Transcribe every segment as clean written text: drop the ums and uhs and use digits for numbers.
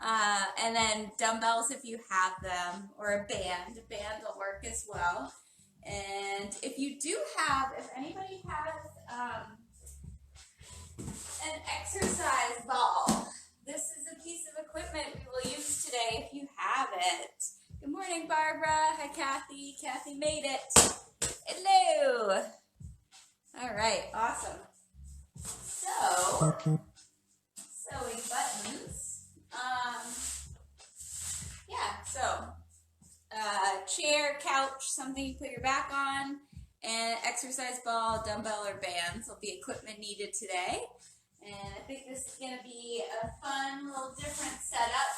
And then dumbbells if you have them, or a band. A band will work as well. And if you do have, if anybody has an exercise ball, this is a piece of equipment we will use today if you have it. Good morning, Barbara. Hi, Kathy. Kathy made it. Hello. All right, awesome. So, sewing buttons. Yeah, so chair, couch, something you put your back on, and exercise ball, dumbbell, or bands will be equipment needed today. And I think this is going to be a fun, little different setup.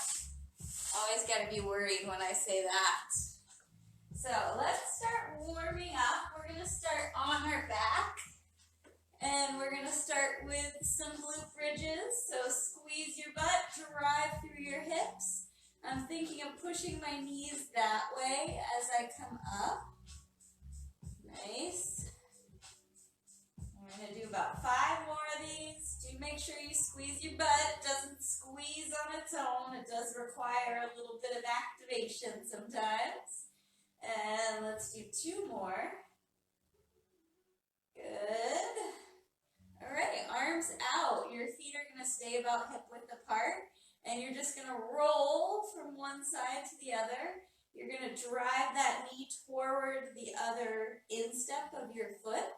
Always got to be worried when I say that. So let's start warming up. We're going to start on our back. And we're going to start with some glute bridges. So squeeze your butt, drive through your hips. I'm thinking of pushing my knees that way as I come up. Nice. We're going to do about 5 more of these. Do make sure you squeeze your butt. It doesn't squeeze on its own. It does require a little bit of activation sometimes. And let's do 2 more. Good. All right, arms out. Your feet are going to stay about hip width apart. And you're just going to roll from one side to the other. You're going to drive that knee toward the other instep of your foot.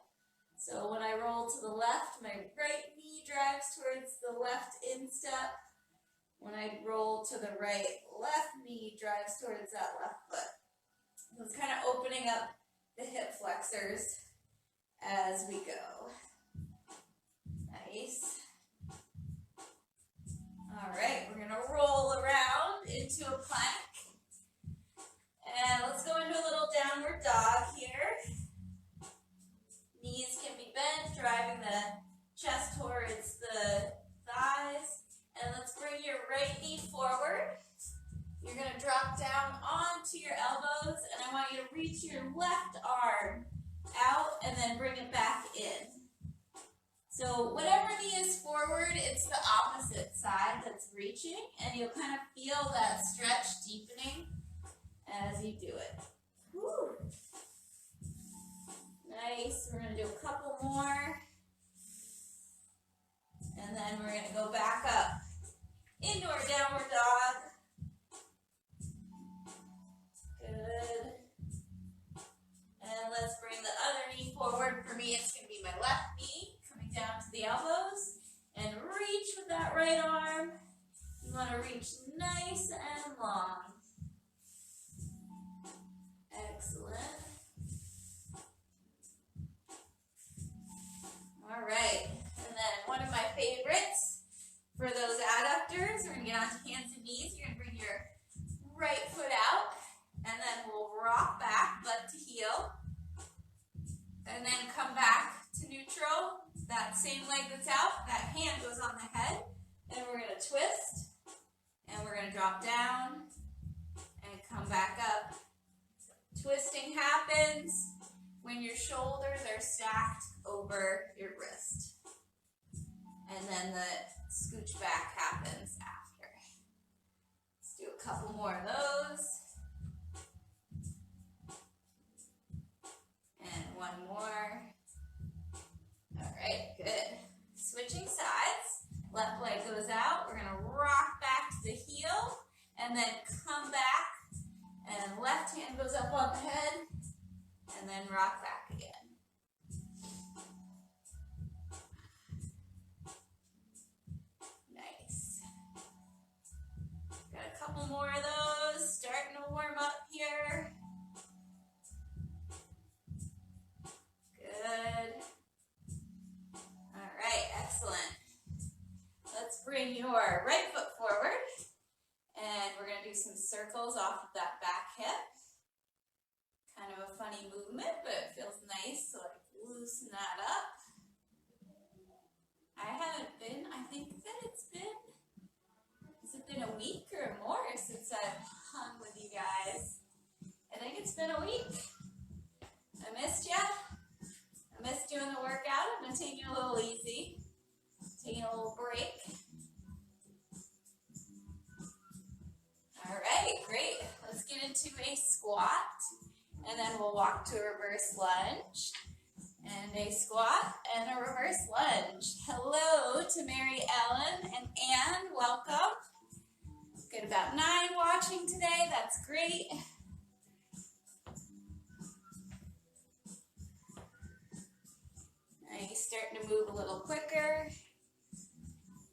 So when I roll to the left, my right knee drives towards the left instep. When I roll to the right, left knee drives towards that left foot. So it's kind of opening up the hip flexors as we go. Nice. All right, we're going to roll around into a plank. And let's go into a little downward dog here. Knees can be bent, driving the chest towards the thighs. And let's bring your right knee forward. You're going to drop down onto your elbows, and I want you to reach your left arm out and then bring it back in. So whatever knee is forward, it's the opposite side that's reaching, and you'll kind of feel that stretch deepening as you do it. Woo. Nice. We're going to do a couple more, and then we're going to go back up into our downward dog. Good. And let's bring the other knee forward. For me, it's going to be my left knee. Down to the elbows, and reach with that right arm. You want to reach nice and long. Excellent. All right, and then one of my favorites for those adductors, we're going to get onto hands and knees. You're going to bring your right foot out, and then we'll rock back, butt to heel, and then come back to neutral. That same leg that's out, that hand goes on the head, and we're going to twist, and we're going to drop down, and come back up. Twisting happens when your shoulders are stacked over your wrist, and then the scooch back happens after. Let's do a couple more of those, and one more. Alright, good. Switching sides. Left leg goes out. We're going to rock back to the heel and then come back. And left hand goes up on the head and then rock back again. Nice. Got a couple more of those. Starting to warm up here. Good. Excellent. Let's bring your right foot forward, and we're going to do some circles off of that back hip. Kind of a funny movement, but it feels nice, so I loosen that up. I haven't been, I think that it's been, has it been a week or more since I've hung with you guys? I think it's been a week. I missed ya. I missed doing the workout. I'm going to take it a little easy. Taking a little break. get into a squat, and then we'll walk to a reverse lunge, and a squat, and a reverse lunge. Hello to Mary Ellen and Anne, welcome. Got about 9 watching today, that's great. Now you're starting to move a little quicker.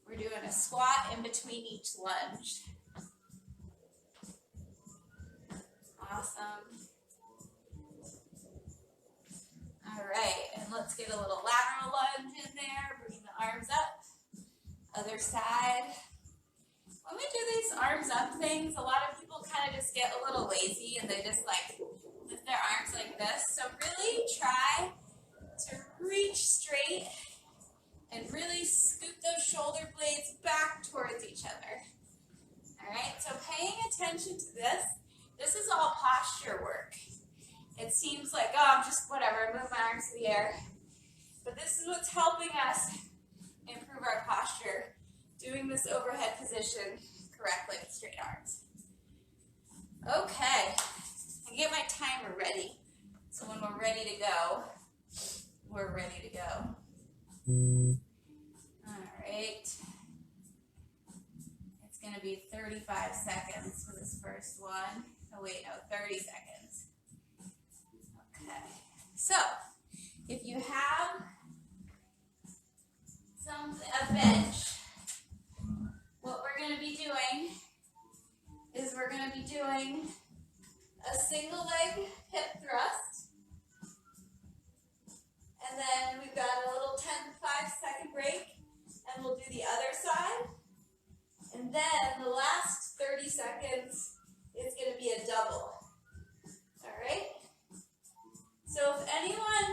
We're doing a squat in between each lunge. Awesome. All right, and let's get a little lateral lunge in there. Bring the arms up. Other side. When we do these arms up things, a lot of people kind of just get a little lazy and they just like lift their arms like this. So really try to reach straight and really scoop those shoulder blades back towards each other. All right, so paying attention to this. This is all posture work. It seems like, oh, I'm just whatever, move my arms to the air. But this is what's helping us improve our posture, doing this overhead position correctly with straight arms. Okay, I get my timer ready. So when we're ready to go, we're ready to go. All right. It's going to be 35 seconds for this first one. Oh wait, no, 30 seconds. Okay, so if you have a bench, what we're going to be doing is we're going to be doing a single leg hip thrust, and then we've got a little 10 to 5-second break, and we'll do the other side, and then the last 30 seconds is going to be a double. All right? So if anyone,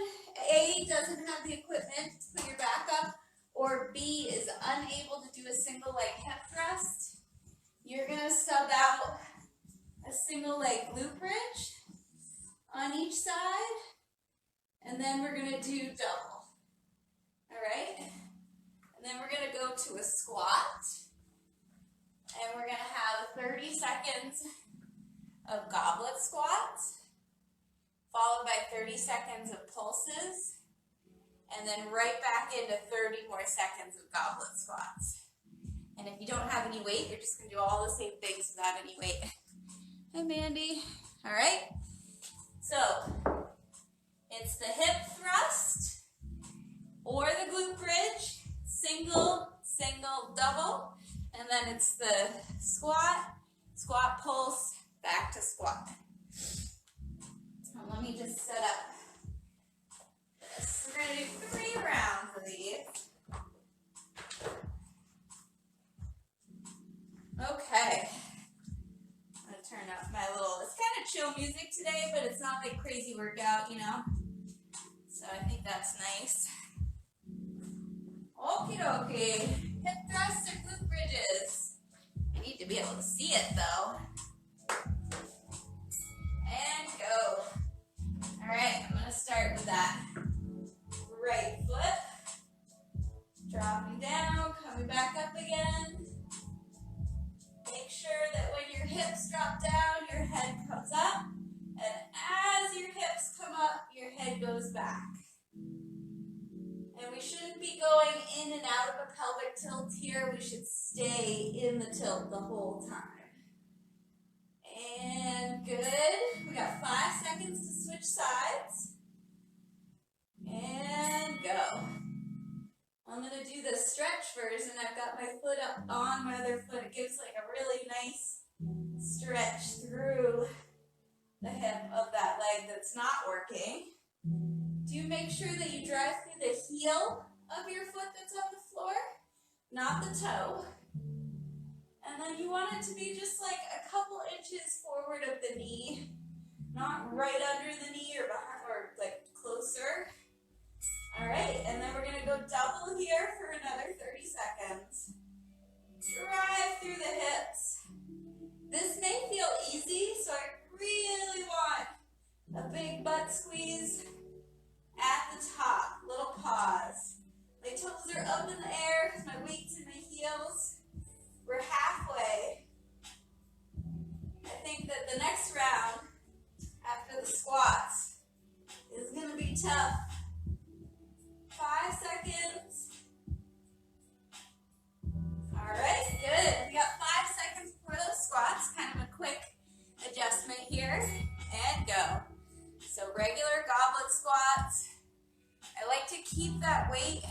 A, doesn't have the equipment to put your back up, or B, is unable to do a single leg hip thrust, you're going to sub out a single leg glute bridge on each side, and then we're going to do double. All right? And then we're going to go to a squat, and we're going to have 30 seconds of goblet squats, followed by 30 seconds of pulses, and then right back into 30 more seconds of goblet squats. And if you don't have any weight, you're just going to do all the same things without any weight. Hi, Mandy. All right. So it's the hip thrust or the glute bridge, single, single, double, and then it's the squat, squat, pulse, back to squat. Now let me just set up this. We're going to do 3 rounds of these. Okay. I'm going to turn up my little, it's kind of chill music today, but it's not like crazy workout, you know? So I think that's nice. Okie dokie. Hip thrusts or glute bridges. I need to be able to see it though. And go. Alright, I'm going to start with that right foot. Dropping down, coming back up again. Make sure that when your hips drop down, your head comes up. And as your hips come up, your head goes back. And we shouldn't be going in and out of a pelvic tilt here. We should stay in the tilt the whole time. And good. We got 5 seconds to switch sides. And go. I'm going to do the stretch version. I've got my foot up on my other foot. It gives like a really nice stretch through the hip of that leg that's not working. Do make sure that you drive through the heel of your foot that's on the floor, not the toe. And then you want it to be just like a couple inches forward of the knee, not right under the knee or behind or like closer. All right, and then we're going to go double here for another 30 seconds. Drive through the hips. This may feel easy, so I really want a big butt squeeze at the top. Little pause. My toes are up in the air because my weight's in my heels. We're halfway. I think that but the next round after the squats is going to be tough. 5 seconds. All right, good. We got 5 seconds for those squats. Kind of a quick adjustment here, and go. So regular goblet squats. I like to keep that weight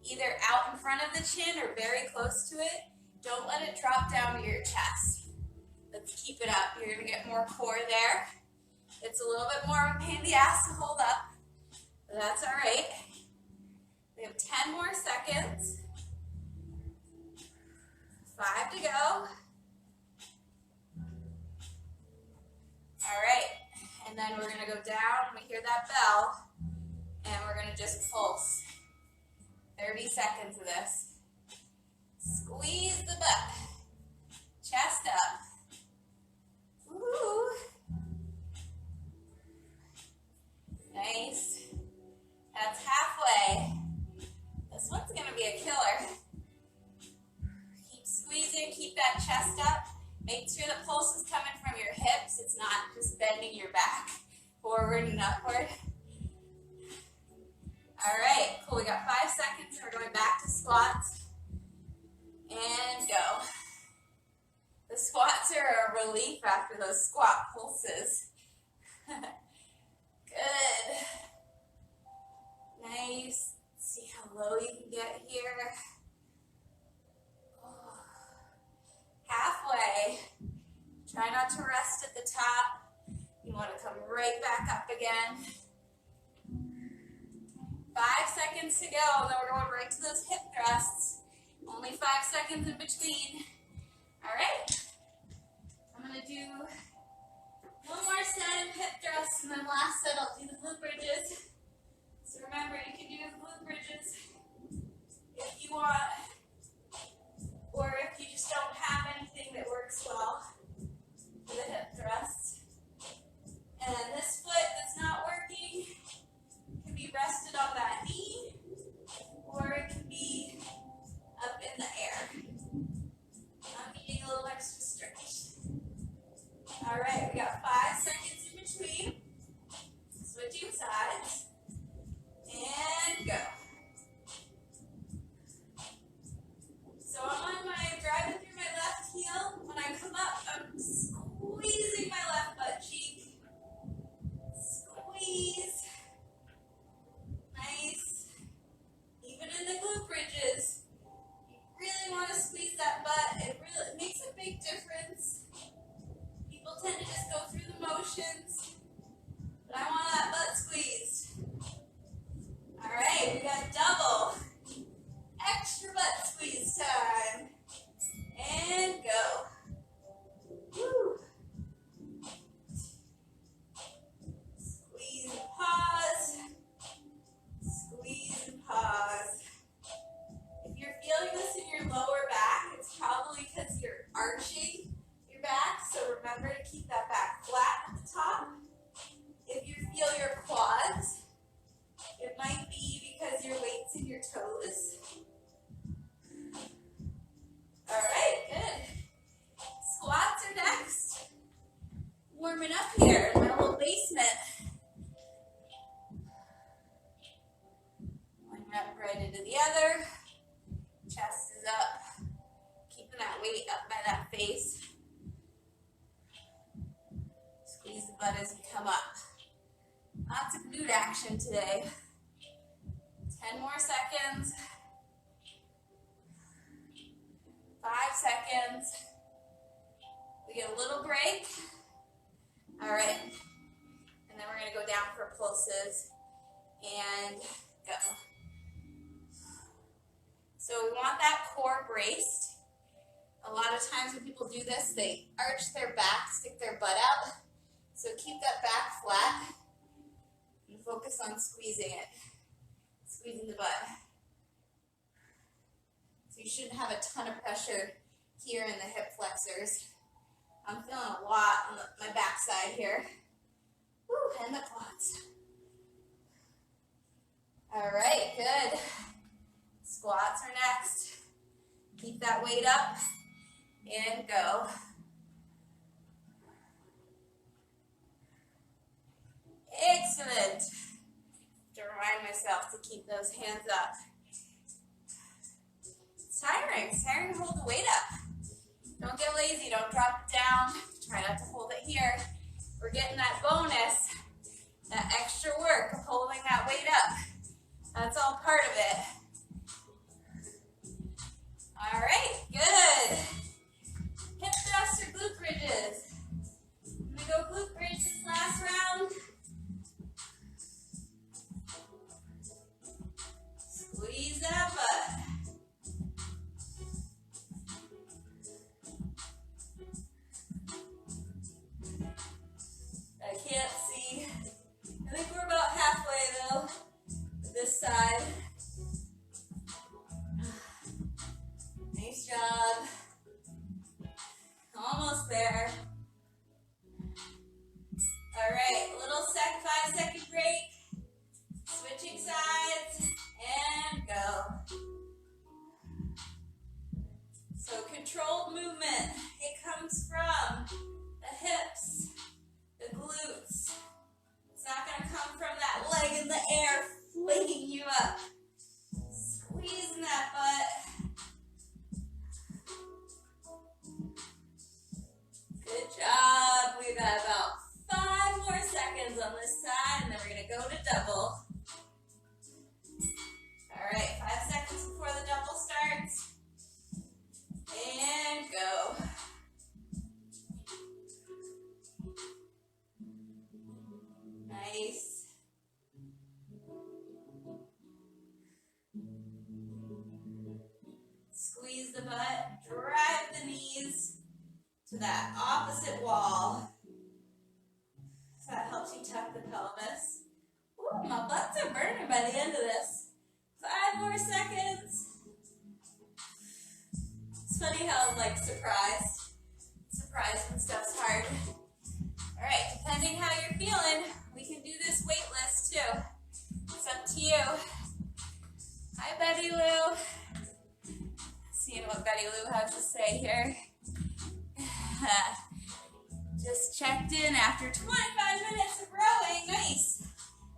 either out in front of the chin or very close to it. Don't let it drop down to your chest. Let's keep it up. You're gonna get more core there. It's a little bit more of a pain in the ass to hold up, but that's all right. We have 10 more seconds. 5 to go. All right, and then we're gonna go down. We hear that bell, and we're gonna just pulse. 30 seconds of this. Squeeze the butt. Chest up. Woo. Nice. That's halfway. This one's gonna be a killer. Keep squeezing, keep that chest up. Make sure the pulse is coming from your hips. It's not just bending your back forward and upward. All right, cool. We got 5 seconds. We're going back to squats. And go. The squats are a relief after those squat pulses. Good. Nice. See how low you can get here. Halfway. Try not to rest at the top. You want to come right back up again. 5 seconds to go, and then we're going right to those hip thrusts. Only 5 seconds in between. All right. I'm going to do one more set of hip thrusts, and then last set I'll do the glute bridges. So remember, you can do the glute bridges if you want, or if you just don't have anything that works well for the hip thrusts. And this foot that's not working can be rested on that knee, or it can be up in the air. I'm needing a little extra stretch. All right, we got 5 seconds in between. Switching sides. And go. So I'm on my, driving through my left heel. When I come up, I'm squeezing my left butt cheek. Squeeze. Nice. Even in the glute bridges, you really want to squeeze that butt. It makes a big difference. People tend to just go through the motions, but I want that butt squeezed. All right, we got double. Extra butt squeeze time. And go. Woo. Squeeze and pause. Squeeze and pause. If you're feeling this in your lower back, it's probably because you're arching your back. So remember to keep that back flat at the top. If you feel your quads, it might be because your weight's in your toes. All right, good. Squats are next. Warming up here in my little basement. One rep right into the other. Chest is up. Keeping that weight up by that face. Squeeze the butt as you come up. Lots of glute action today. 10 more seconds. 5 seconds. We get a little break. All right. And then we're going to go down for pulses and go. So we want that core braced. A lot of times when people do this, they arch their back, stick their butt out. So keep that back flat and focus on squeezing it. Squeezing the butt. So you shouldn't have a ton of pressure here in the hip flexors. I'm feeling a lot on my back side here. Woo, and the quads. All right, good. Squats are next. Keep that weight up and go. Don't get lazy, don't drop it down. Try not to hold it here. We're getting that bonus, that extra work of holding that weight up. That's all part of it. All right, good. Hip thrusts or glute bridges. I'm gonna go glute bridge this last round. Squeeze that butt. I can't see. I think we're about halfway though, this side. Nice job. Almost there. All right, little 5-second break. Switching sides and go. So controlled movement. It comes from the hips, the glutes. It's not going to come from that leg in the air flinging you up. Squeezing that butt. Good job. We've got about 5 more seconds on this side, and then we're going to go to double. All right, 5 seconds before the double starts. And go. Nice. Squeeze the butt, drive the knees to that opposite wall. So that helps you tuck the pelvis. Ooh, my butts are burning by the end of this. 5 more seconds. It's funny how I'm like surprised when stuff's hard. All right, depending how you're feeling, we can do this weightless too. It's up to you. Hi, Betty Lou. Seeing what Betty Lou has to say here. Just checked in after 25 minutes of rowing. Nice.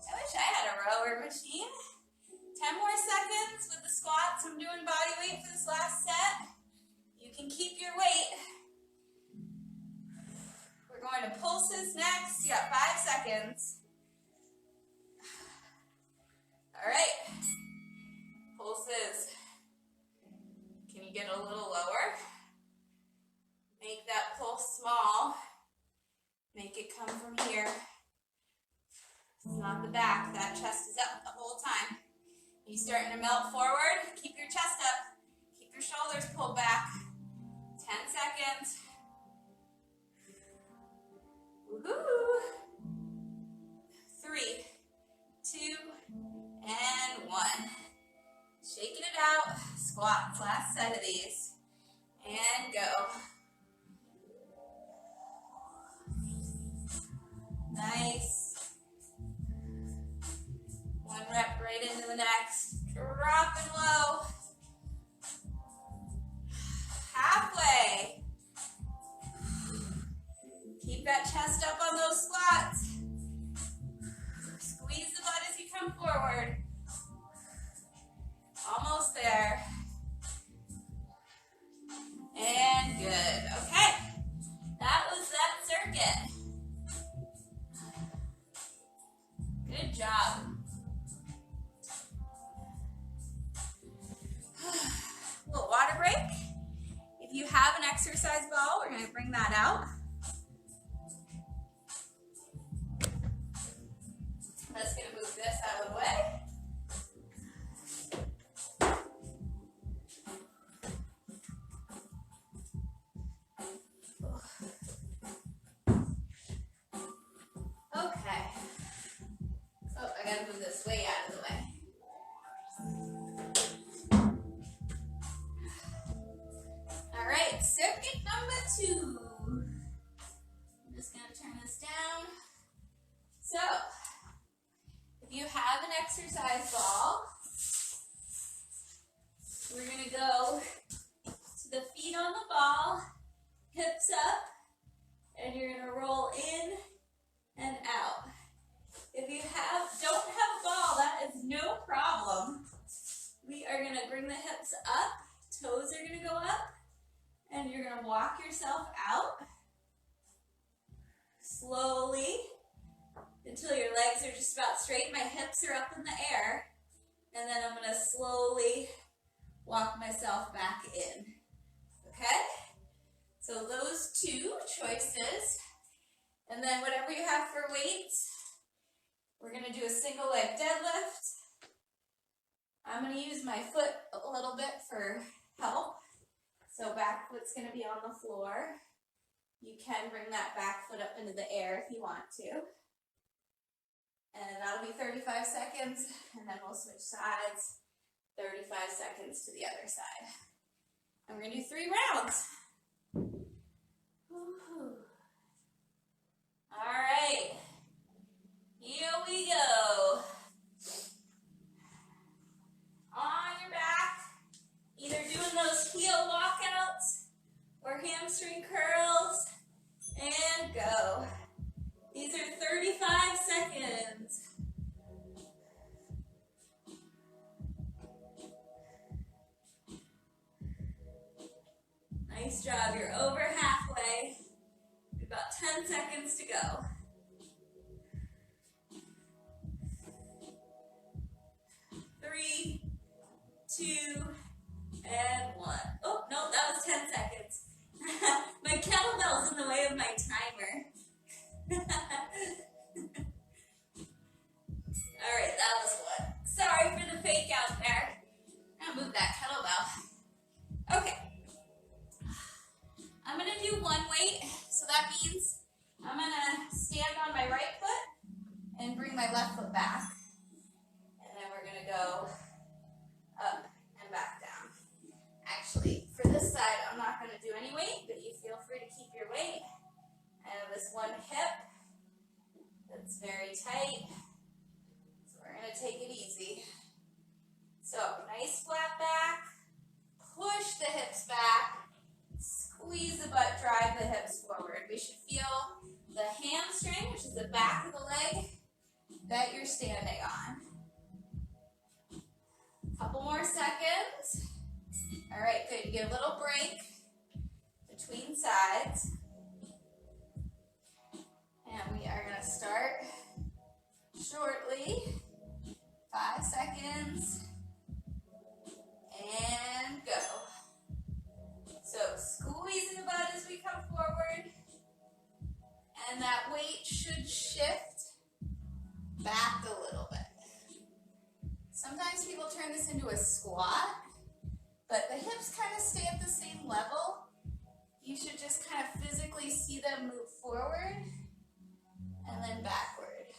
I wish I had a rower machine. 10 more seconds with the squats. I'm doing body weight for this last set. You can keep your weight. We're going to pulses next. You got 5 seconds. All right. Pulses. Can you get a little lower? Make that pulse small. Make it come from here. It's not the back. That chest is up the whole time. You starting to melt forward? Keep your chest up. Keep your shoulders pulled back. 10 seconds. Woohoo! 3, 2, and 1. Shaking it out. Squats. Last set of these. And go. Nice. 1 rep right into the next. Dropping low. Halfway. Keep that chest up on those squats. Squeeze the butt as you come forward. Almost there. And good. Okay. That was that circuit. Good job. Little water break. If you have an exercise ball, we're going to bring that out. That's going to move this out of the way. Okay. Oh, I got to move this way out of the way. All right, circuit number 2. I'm just going to turn this down. So, if you have an exercise ball, we're going to go to the feet on the ball, hips up, and you're going to roll in and out. If you don't have a ball, that is no problem. We are going to bring the hips up, toes are going to go up, And you're going to walk yourself out slowly until your legs are just about straight. My hips are up in the air. And then I'm going to slowly walk myself back in. Okay? So those two choices. And then whatever you have for weights, we're going to do a single leg deadlift. I'm going to use my foot a little bit for help. So back foot's going to be on the floor. You can bring that back foot up into the air if you want to. And that'll be 35 seconds, and then we'll switch sides, 35 seconds to the other side. And we're going to do 3 rounds. Woo-hoo. All right, here we go. On your back, either doing those heel walkouts or hamstring curls, and go. These are 35 seconds. Nice job, you're over halfway. About 10 seconds to go. 3, 2, and 1. Oh, no, that was 10 seconds. My kettlebell's in the way of my timer. All right, that was 1. Sorry for the fake out there. I'm gonna move that kettlebell. Okay. I'm gonna do 1 weight, so that means I'm gonna stand on my right foot and bring my left foot back. And then we're gonna go up and back down. Actually, for this side, I'm not gonna do any weight, but you feel free to keep your weight. I have this one hip that's very tight, so we're gonna take it easy. So, nice flat back, push the hips back, squeeze the butt, drive the hips forward. We should feel the hamstring, which is the back of the leg that you're standing on. Couple more seconds. All right, good. You get a little break between sides. And we are going to start shortly. 5 seconds. And go. So squeezing the butt as we come forward. And that weight should shift back a little bit. Sometimes people turn this into a squat, but the hips kind of stay at the same level. You should just kind of physically see them move forward and then backward.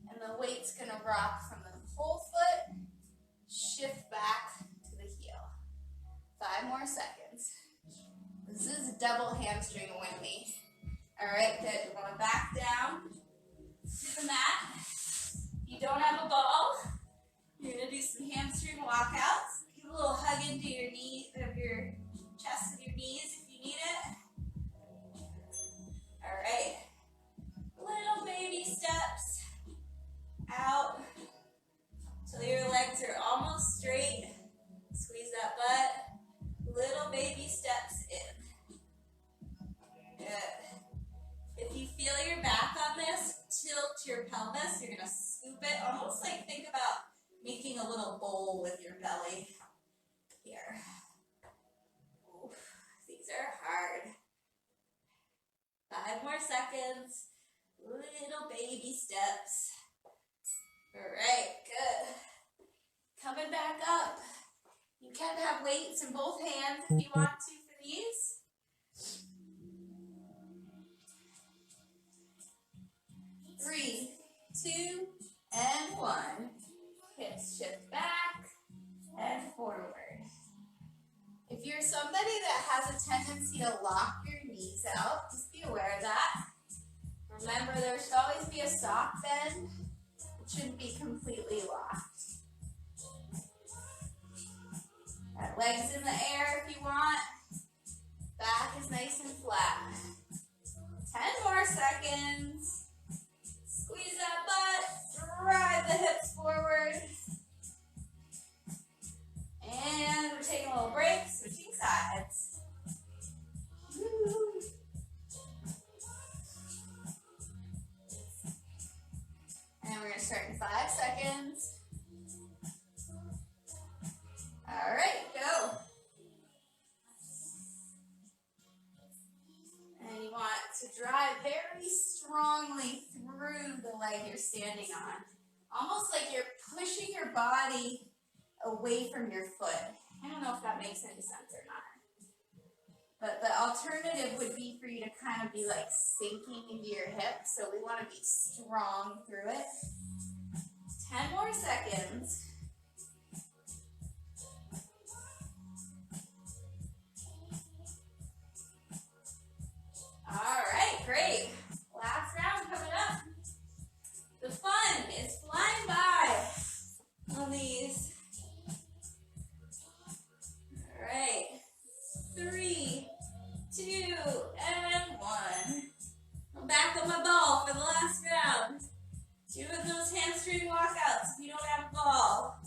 And the weight's going to rock from the whole foot, shift back to the heel. 5 more seconds. This is double hamstring with me. All right, good. We're going back down to the mat. If you don't have a ball, you're going to do some hamstring walkouts. Give a little hug into your knee, of your chest with your knees if you need it. All right. Little baby steps out till your legs are almost straight. Squeeze that butt. Little baby steps in. Good. If you feel your back on this, tilt your pelvis. You're going to scoop it, almost like think about making a little bowl with your belly here. Oof, these are hard. 5 more seconds. Little baby steps. All right, good. Coming back up. You can have weights in both hands if you want to for these. Three, 2, and 1. Hips shift back and forward. If you're somebody that has a tendency to lock your knees out, just be aware of that. Remember, there should always be a sock bend. It shouldn't be completely locked. Got legs in the air if you want. Back is nice and flat. 10 more seconds. Squeeze that butt. Drive the hips forward. And we're taking a little break, switching sides. seconds. All right, go. And you want to drive very strongly through the leg you're standing on. Almost like you're pushing your body away from your foot. I don't know if that makes any sense or not. But the alternative would be for you to kind of be like sinking into your hips. So we want to be strong through it. 10 more seconds. All right, great. Last round coming up. The fun is flying by on these. All right. 3, 2, and 1. I'm back on my ball for the last round. Doing those hamstring walkouts if you don't have a ball.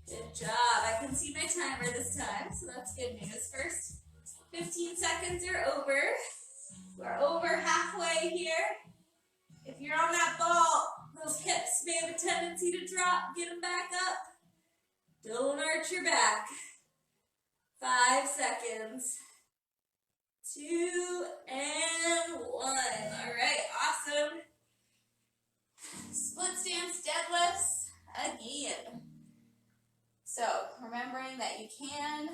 Good job. I can see my timer this time, so that's good news. First 15 seconds are over. We're over halfway here. If you're on that ball, those hips may have a tendency to drop. Get them back up. Don't arch your back. 5 seconds. 2 and 1. All right, awesome. Split stance deadlifts again. So remembering that you can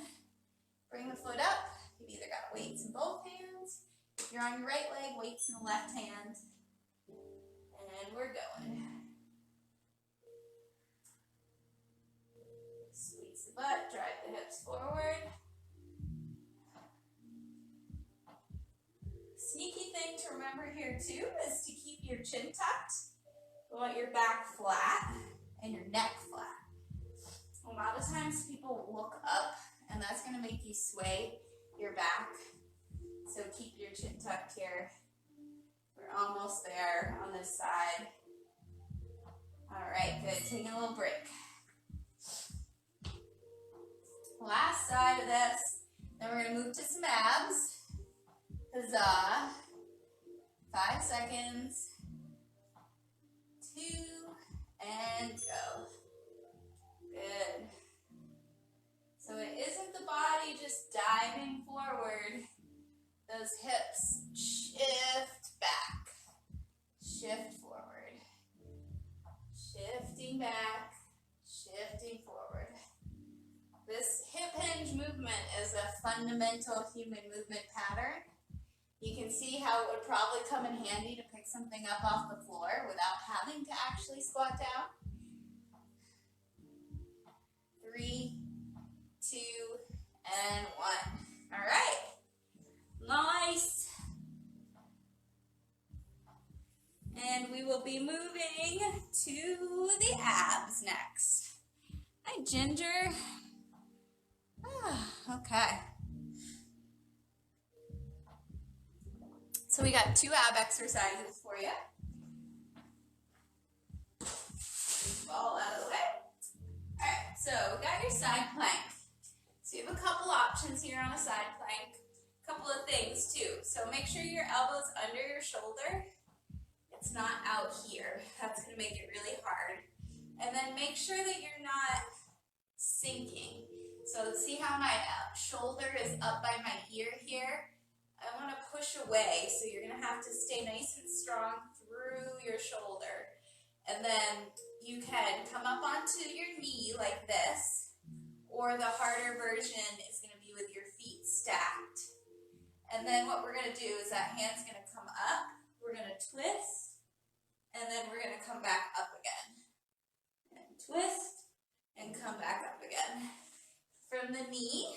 bring the foot up. You've either got weights in both hands. If you're on your right leg, weights in the left hand. And we're going. Squeeze the butt, drive the hips forward. Sneaky thing to remember here too is to keep your chin tucked. You want your back flat and your neck flat. A lot of times people look up and that's going to make you sway your back. So keep your chin tucked here. We're almost there on this side. All right, good. Taking a little break. Last side of this. Then we're going to move to some abs. Huzzah. 5 seconds. 2 and go. Good. So it isn't the body just diving forward. Those hips shift back. Shift forward. Shifting back. Shifting forward. This hip hinge movement is a fundamental human movement pattern. You can see how it would probably come in handy to pick something up off the floor without having to actually squat down. 3, 2, and 1. All right. Nice. And we will be moving to the abs next. Hi, Ginger. Okay. So we got 2 ab exercises for you. Ball out of the way. All right, so we got your side plank. So you have a couple options here on a side plank. A couple of things too. So make sure your elbow's under your shoulder. It's not out here. That's going to make it really hard. And then make sure that you're not sinking. So see how my shoulder is up by my ear here? I want to push away, so you're going to have to stay nice and strong through your shoulder. And then you can come up onto your knee like this, or the harder version is going to be with your feet stacked. And then what we're going to do is that hand's going to come up, we're going to twist, and then we're going to come back up again. And twist, and come back up again. From the knee,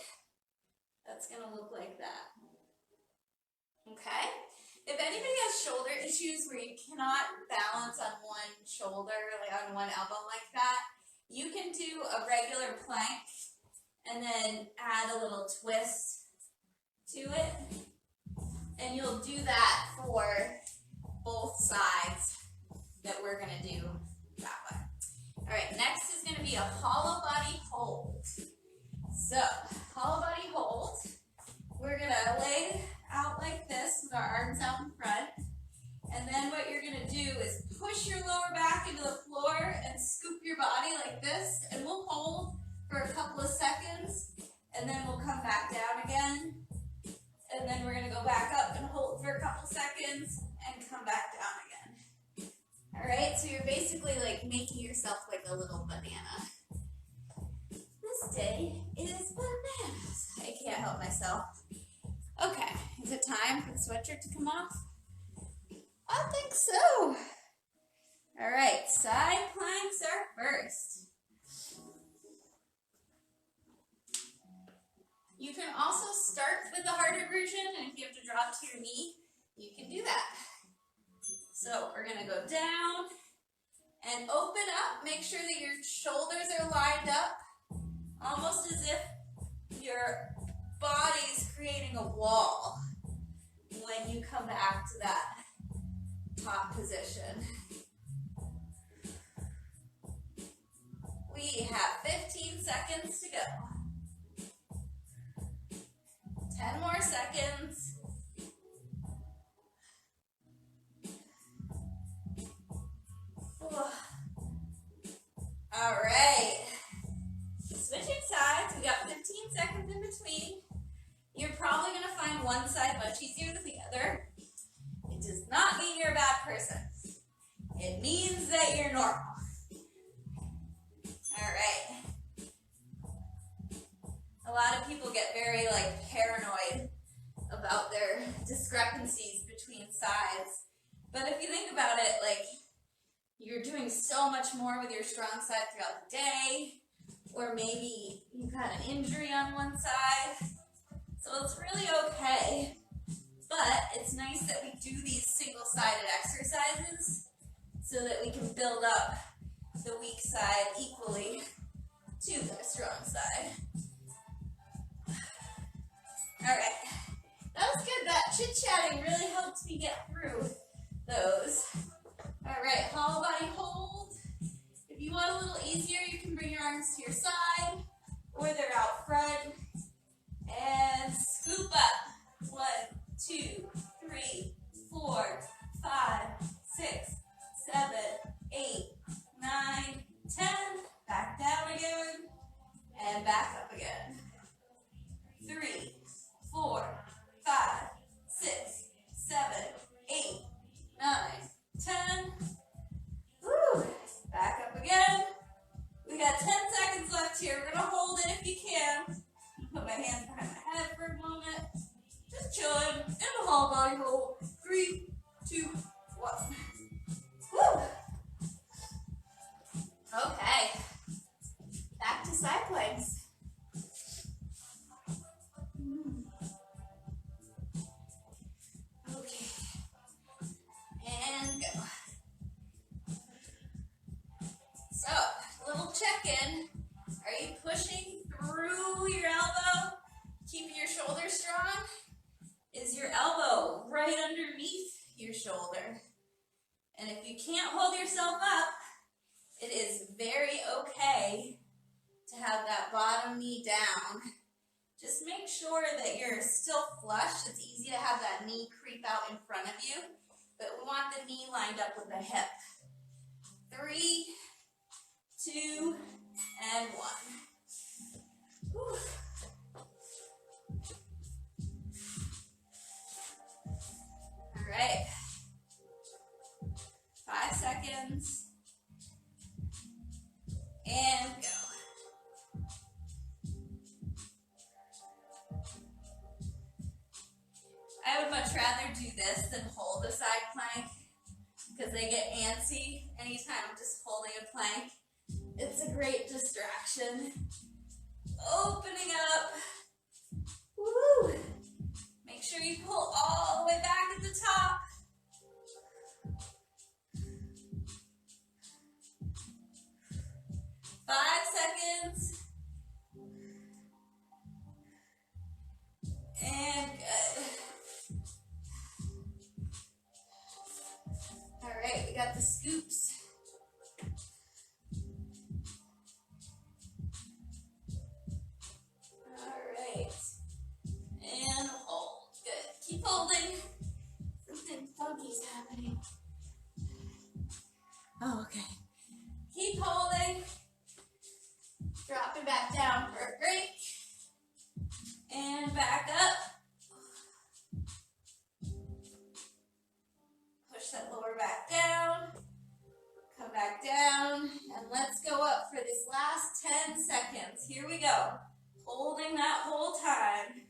that's going to look like that. Okay? If anybody has shoulder issues where you cannot balance on one shoulder, like on one elbow like that, you can do a regular plank and then add a little twist to it. And you'll do that for both sides that we're going to do that way. All right, next is going to be a hollow body hold. So, hollow body hold. We're going to lay out like this with our arms out in front. yourself. Okay, is it time for the sweatshirt to come off? I think so. All right, side planks are first. You can also start with the harder version, and if you have to drop to your knee, you can do that. So we're gonna go down and open up. Make sure that your shoulders are lined up, almost as if your body's creating a wall when you come back to that top position. We have 15 seconds to go. 10 more seconds. All right. Switching sides, we got 15 seconds in between. You're probably going to find one side much easier than the other. It does not mean you're a bad person. It means that you're normal. All right. A lot of people get very paranoid about their discrepancies between sides. But if you think about it, you're doing so much more with your strong side throughout the day, or maybe you've had an injury on one side. So it's really okay. But it's nice that we do these single-sided exercises so that we can build up the weak side equally to the strong side. All right, that was good. That chit-chatting really helped me get through those. All right, hollow body hold. If you want a little easier, you can bring your arms to your side, or they're out front. And scoop up. 1, 2, 3, 4, 5, 6, 7, 8, 9, 10. Back down again, and back up again. 3, 4, 5, 6, 7, 8, 9, 10. Woo! Back up again. We got 10 seconds left here. We're going to hold it if you can. Put my hands behind my head for a moment. Just chilling in a hollow body hold. 3, 2, 1. Woo! Okay. Back to side planks. Okay. And go. So, little check-in. Are you pushing through your elbow, keeping your shoulder strong? Is your elbow right underneath your shoulder? And if you can't hold yourself up, it is very okay to have that bottom knee down. Just make sure that you're still flush. It's easy to have that knee creep out in front of you, but we want the knee lined up with the hip. 3, 2, and 1. Whew. All right. 5 seconds. And go. I would much rather do this than hold a side plank because they get antsy anytime I'm just holding a plank. It's a great distraction. Opening up. Woo! Make sure you pull all the way back at the top. Five seconds. And good. All right, we got the scoops. And hold. Good. Keep holding. Something funky's happening. Oh, okay. Keep holding. Drop it back down for a break. And back up. Push that lower back down. Come back down. And let's go up for this last 10 seconds. Here we go. Holding that whole time.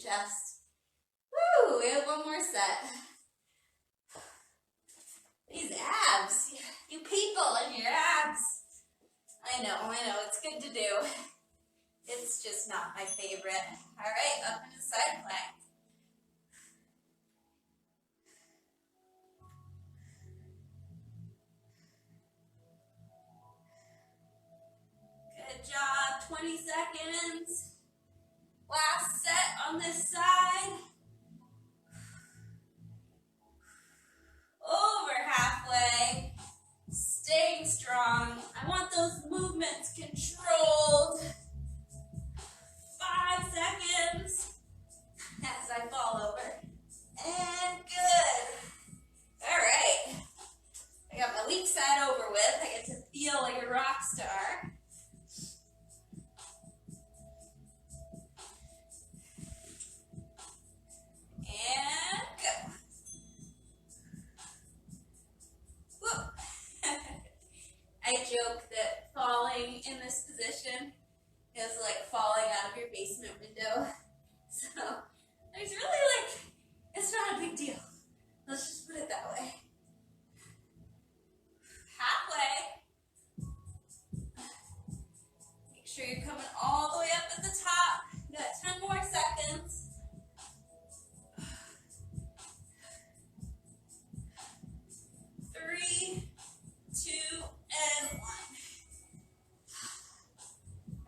chest. Woo, we have one more set. These abs, you people and your abs. I know, it's good to do. It's just not my favorite. All right, up into side plank. Good job, 20 seconds. Last set on this side. Over halfway. Staying strong. I want those movements controlled. 5 seconds as I fall over. And good. All right. I got my weak side over with. I get to feel like a rock star. And go. Woo. I joke that falling in this position is like falling out of your basement window. So there's really it's not a big deal. Let's just put it that way. Halfway. Make sure you're coming all the way up at the top. You got 10 more seconds. 3, 2, and 1.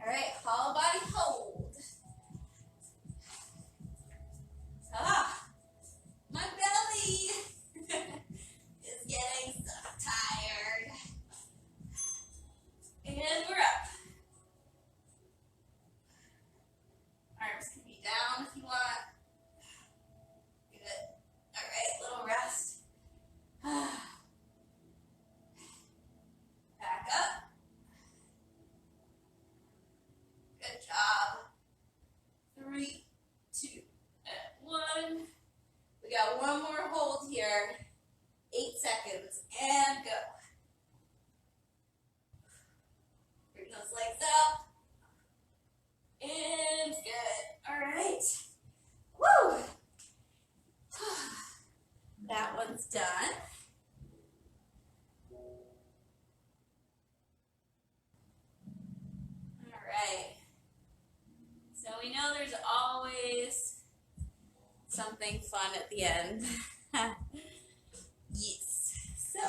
All right, hollow body hold. My belly is getting so tired. And we're up. Arms can be down if you want. Good. All right, little rest. Back up. Good job. 3, 2, and 1. We got one more hold here. 8 seconds. And go. Bring those legs up. And good. All right. Woo! That one's done. All right. So we know there's always something fun at the end. Yes. So.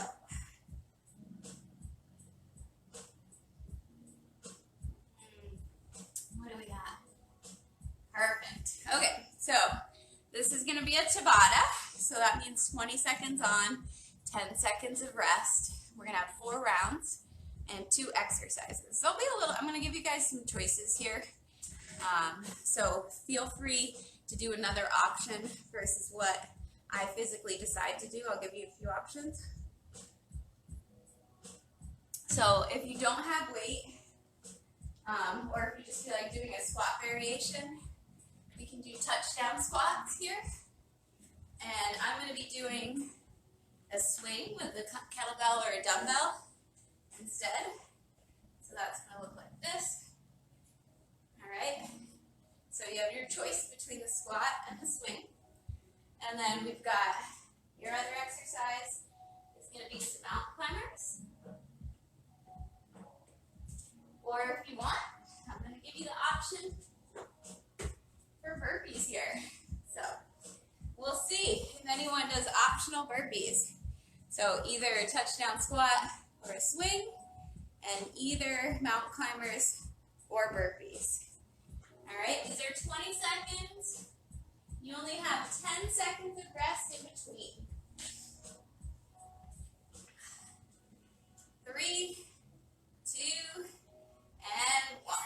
What do we got? Perfect. Okay, so this is going to be a Tabata. So that means 20 seconds on, 10 seconds of rest. We're going to have 4 rounds and 2 exercises. There'll be a little, I'm going to give you guys some choices here. So feel free to do another option versus what I physically decide to do. I'll give you a few options. So if you don't have weight, or if you just feel like doing a squat variation, we can do touchdown squats here. And I'm going to be doing a swing with a kettlebell or a dumbbell instead. So that's going to look like this. All right. So you have your choice between the squat and the swing. And then we've got your other exercise. It's going to be some mountain climbers. Or if you want, I'm going to give you the option for burpees here. So we'll see if anyone does optional burpees. So either a touchdown squat or a swing, and either mountain climbers or burpees. All right, these are 20 seconds. You only have 10 seconds of rest in between. 3, 2, and 1.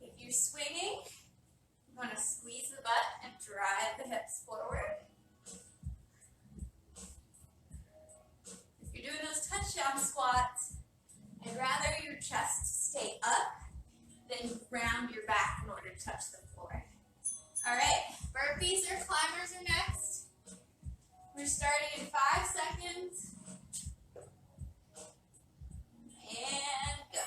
If you're swinging, you want to squeeze the butt and drive the hips forward. If you're doing those touchdown squats, I'd rather your chest stay up than round your back in order to touch the floor. All right, burpees or climbers are next. We're starting in 5 seconds. And go.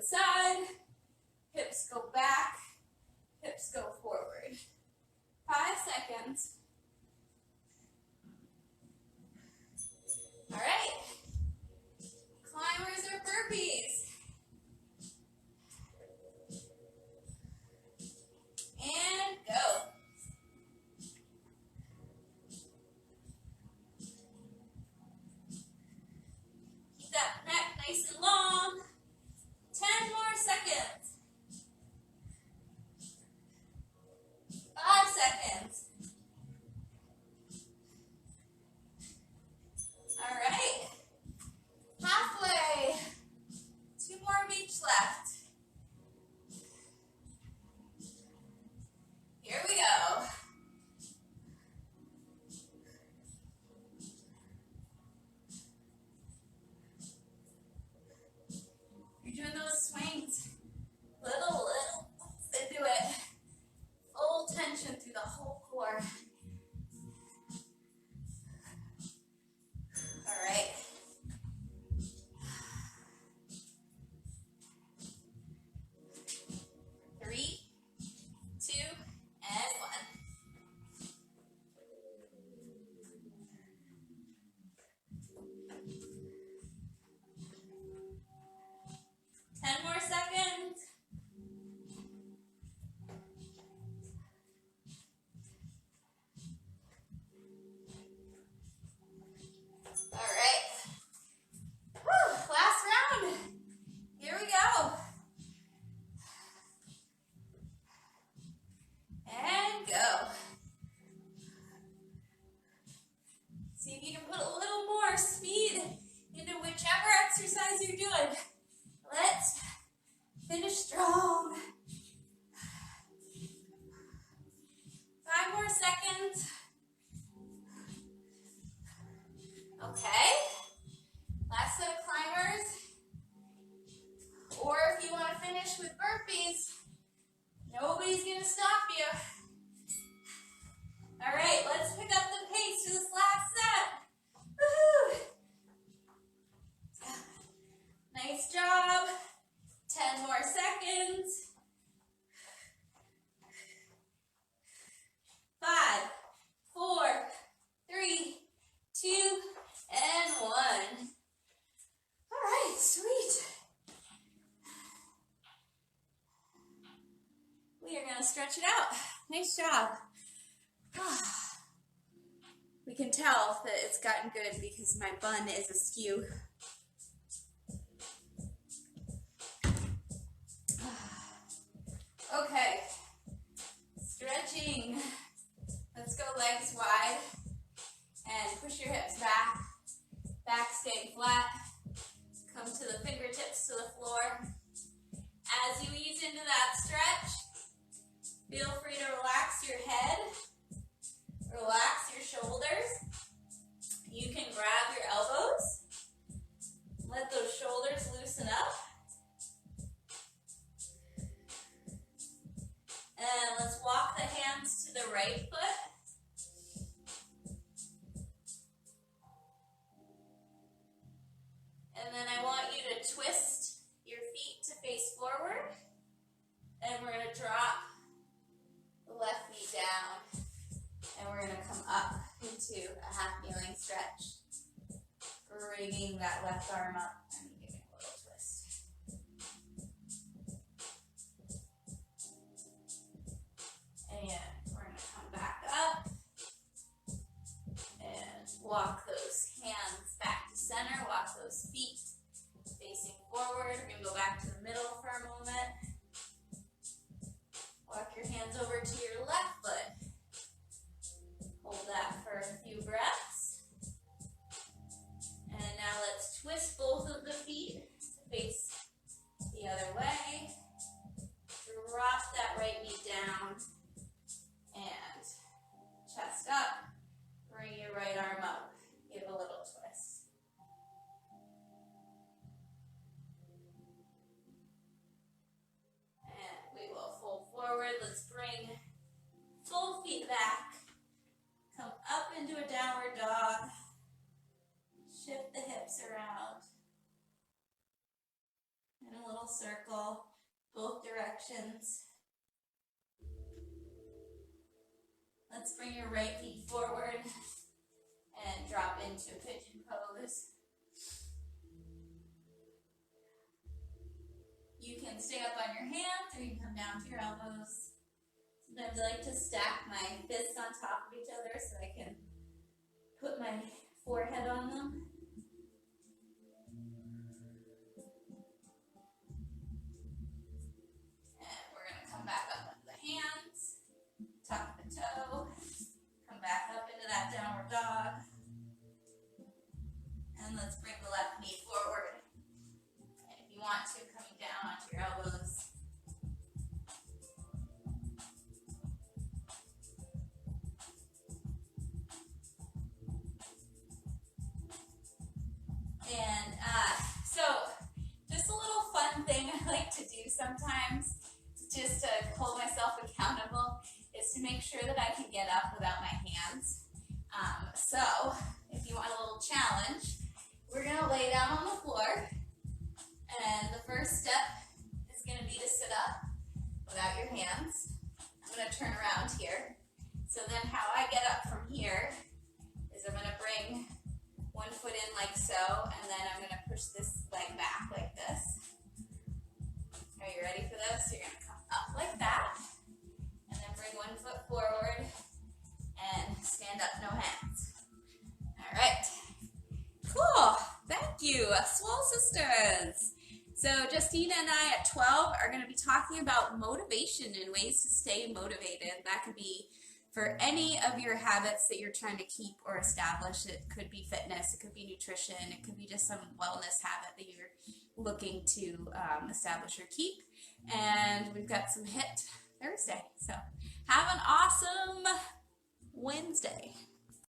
the side, hips go back, hips go forward. 5 seconds. All right. Climbers or burpees. And go. Keep that neck nice and long. 10 more seconds. 5 seconds. All right. Halfway. 2 more of each left. Here we go. You're doing those swings. Little into it. Full tension through the whole core. All right. Three, 2, and 1. Ten more seconds. All right. Whew, last round. Here we go. And go. See if you can put a little more speed into whichever exercise you're doing. Let's finish strong. 5 more seconds. Okay. Last set of climbers. Or if you want to finish with burpees, nobody's going to stop you. All right, let's pick up the pace for this last set. Woohoo! Nice job. 10 more seconds. 5, 4, 3, 2, and 1. All right, sweet. We are going to stretch it out. Nice job. We can tell that it's gotten good because my bun is askew. Okay, stretching. Let's go legs wide and push your hips back. Back staying flat. Come to the fingertips to the floor. As you ease into that stretch, feel free to relax your head, relax your shoulders. You can grab your elbows, let those shoulders loosen up. And let's walk the hands to the right foot. And then I want you to twist your feet to face forward. And we're going to drop the left knee down. And we're going to come up into a half kneeling stretch. Bringing that left arm up and giving a little twist. And we're going to come back up and walk those hands back to center. Walk those feet facing forward. We're going to go back to the middle for a moment. Walk your hands over to your left foot. Hold that for a few breaths. And now let's twist both of circle, both directions. Let's bring your right feet forward and drop into pigeon pose. You can stay up on your hands or you can come down to your elbows. Sometimes I like to stack my fists on top of each other so I can put my forehead on them. And we're going to come back up with the hands, tuck the toe, come back up into that downward dog. And let's bring the left knee forward. And if you want to, coming down onto your elbows. And so just a little fun thing I like to do sometimes, just to hold myself accountable, is to make sure that I can get up without my hands. So if you want a little challenge, we're going to lay down on the floor, and the first step is going to be to sit up without your hands. I'm going to turn around here. So then how I get up from here is I'm going to bring one foot in like so, and then I'm going to push this leg back like this. Are you ready for this? You're going to come up like that, and then bring one foot forward and stand up, no hands. All right. Cool. Thank you, Swole Sisters. So Justina and I at 12 are going to be talking about motivation and ways to stay motivated. That could be for any of your habits that you're trying to keep or establish. It could be fitness, it could be nutrition, it could be just some wellness habit that you're looking to establish or keep. And we've got some HIIT Thursday. So have an awesome Wednesday.